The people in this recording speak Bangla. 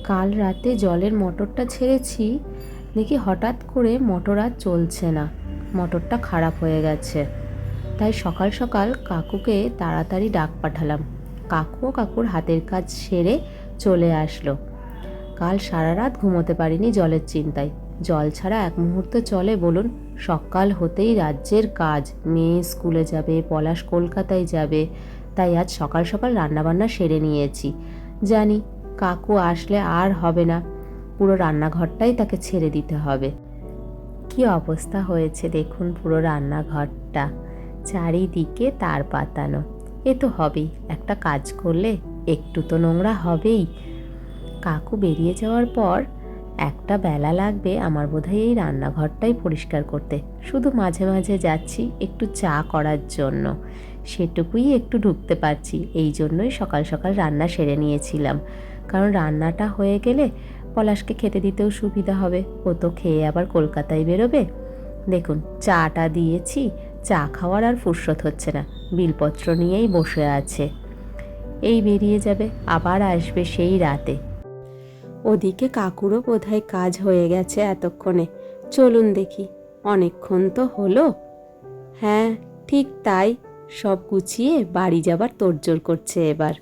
কাল রাতে জলের মোটরটা ছেড়েছি, দেখি হঠাৎ করে মোটর আর চলছে না, মোটরটা খারাপ হয়ে গেছে। তাই সকাল সকাল কাকুকে তাড়াতাড়ি ডাক পাঠালাম। কাকুও কাকুর হাতের কাজ সেরে চলে আসলো। কাল সারা রাত ঘুমোতে পারিনি জলের চিন্তায়। জল ছাড়া এক মুহূর্ত চলে বলুন? সকাল হতেই রাজ্যের কাজ, মেয়ে স্কুলে যাবে, পলাশ কলকাতায় যাবে, তাই আজ সকাল সকাল রান্নাবান্না সেরে নিয়েছি। জানি কাকু আসলে আর হবে না, পুরো রান্নাঘরটাই তাকে ছেড়ে দিতে হবে। কি অবস্থা হয়েছে দেখুন পুরো রান্নাঘরটা, চারিদিকে তার পাতানো। এ তো হবেই, একটা কাজ করলে একটু তো নোংরা হবেই। কাকু বেরিয়ে যাওয়ার পর একটা বেলা লাগবে আমার বোধহয় এই রান্নাঘরটাই পরিষ্কার করতে। শুধু মাঝে মাঝে যাচ্ছি একটু চা করার জন্য, সেটুকুই একটু ঢুকতে পারছি। এই জন্যই সকাল সকাল রান্না সেরে নিয়েছিলাম, কারণ রান্নাটা হয়ে গেলে পলাশকে খেতে দিতেও সুবিধা হবে। ও তো খেয়ে আবার কলকাতায় বেরোবে। দেখুন চাটা দিয়েছি, চা খাওয়ার আর ফুরসত হচ্ছে না, বিলপত্র নিয়েই বসে আছে। এই বেরিয়ে যাবে, আবার আসবে সেই রাতে। ওদিকে কাকুরও বোধহয় কাজ হয়ে গেছে এতক্ষণে। চলুন দেখি, অনেকক্ষণ তো হলো। হ্যাঁ ঠিক তাই, সব গুছিয়ে বাড়ি যাবার তোড়জোড় করছে এবার।